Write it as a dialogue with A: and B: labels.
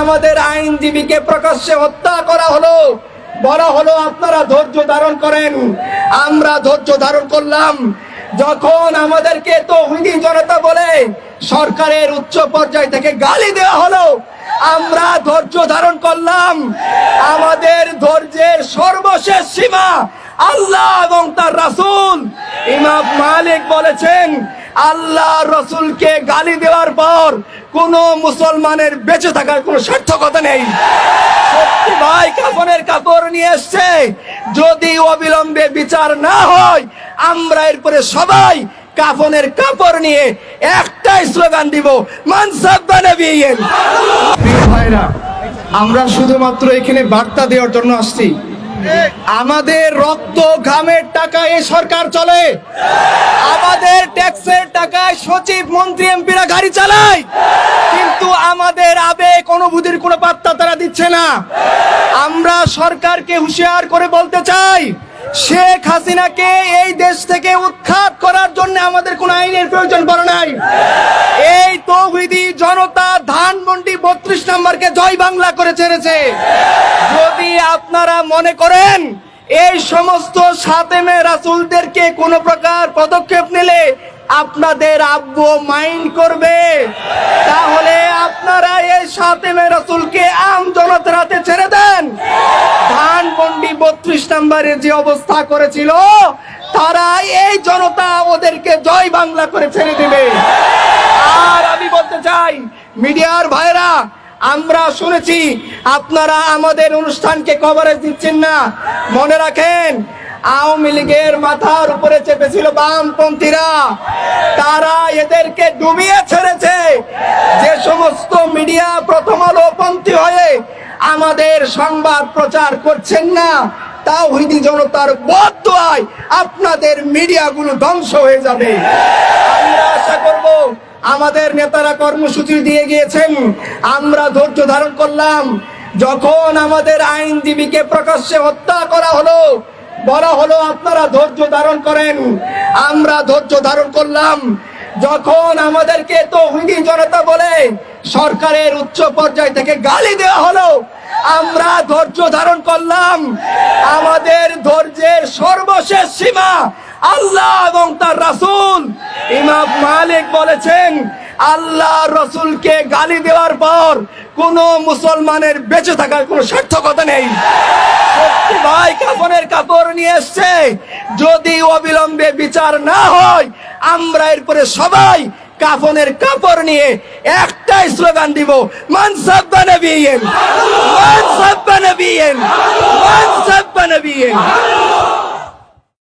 A: আমাদের আইনজীবীকে প্রকাশ্যে হত্যা করা হলো, বলা হলো আপনারা ধৈর্য ধারণ করেন। আমরা ধৈর্য ধারণ করলাম। যখন আমাদেরকে তৌহিদি জনতা বলে সরকারের উচ্চ পর্যায় থেকে গালি দেওয়া হলো, আমরা ধৈর্য ধারণ করলাম। আমাদের ধৈর্যের সর্বশেষ সীমা আল্লাহ এবং তার রাসূল। ইমাম মালিক বলেছেন, আল্লাহ রসুলকে গালি দেওয়ার পর কোন মুসলমানের বেঁচে থাকার কোনো সার্থকতা নেই। সত্যি ভাই কাফনের কাপড় নিয়ে এসছে, যদি অবিলম্বে বিচার না হয় আমরা এরপরে সবাই কাফনের কাপড় নিয়ে একটাই স্লোগান দিব, মান সাব্বা নবিয়্যান। প্রিয় ভাইরা, আমরা শুধুমাত্র এখানে বার্তা দেওয়ার জন্য আসছি। আমাদের রক্ত ঘামের টাকায় এই সরকার চলে, আমাদের ট্যাক্সের টাকায় সচিব মন্ত্রী এমপিরা গাড়ি চালায়, কিন্তু আমাদের আবেগ অনুভূতির কোনো পাত্তা তারা দিচ্ছে না। আমরা সরকারকে হুঁশিয়ার করে বলতে চাই, শেখ হাসিনাকে এই দেশ থেকে উৎখাত করার জন্য আমাদের কোন আইনের প্রয়োজন পড়ে নাই। এই তৌহিদি জনতা ধানমন্ডি 32 নম্বরকে জয় বাংলা করে ছেড়েছে। যদি আপনারা মনে করেন এই সমস্ত সাতেমে রাসূলদেরকে কোন প্রকার পদক্ষেপ নিলে আপনাদের আব্বু মাইন্ড করবে, তাহলে আপনারা এই সাতেমে রাসূলকে আম জনতার হাতে ছেড়ে দেন। ধানমন্ডি 32 নম্বরের যে অবস্থা করেছিল, তারা এই জনতা ওদেরকে জয় বাংলা করে ছেড়ে দেবে। আর আমি বলতে চাই, মিডিয়ার ভাইরা, আমরা শুনেছি আপনারা আমাদের অনুষ্ঠানকে কভারেজ দিচ্ছেন না। মনে রাখেন, আওয়ামী লীগের মাথার উপরে চেপেছিল বামপন্থীরা, তারা এদেরকে ডুবিয়ে ছেড়েছে। যে সমস্ত মিডিয়া প্রথম আলো পন্থী হয়ে আমাদের সংবাদ প্রচার করছেন না, তাওহীদি জনতার বদদোয়ায় আপনাদের মিডিয়াগুলো ধ্বংস হয়ে যাবে। আমরা আশা করব, আমাদের নেতারা কর্মসূচি দিয়ে গিয়েছেন, আমরা ধৈর্য ধারণ করলাম। যখন আমাদের আইনজীবীকে প্রকাশ্যে হত্যা করা হলো, বলা হলো আপনারা ধৈর্য ধারণ করেন, আমরা ধৈর্য ধারণ করলাম। যখন আমাদেরকে তৌহিদি জনতা বলে সরকারের উচ্চ পর্যায় থেকে গালি দেওয়া হলো, আমরা ধৈর্য ধারণ করলাম। আমাদের ধৈর্যের সর্বশেষ সীমা আল্লাহ এবং তার রাসূল। ইমাম মালিক বলেছেন, আল্লাহ রসুলকে গালি দেওয়ার পর কোন মুসলমানের বেঁচে থাকার কোনো সার্থকতা নেই। সত্যি ভাই কাফনের কাপড় নিয়ে এসছে, যদি অবিলম্বে বিচার না হয় আমরা এরপরে সবাই কাফনের কাপড় নিয়ে একটাই স্লোগান দিব, মান সাব্বা নবিয়্যান, মান সাব্বা নবিয়্যান, মান সাব্বা নবিয়্যান।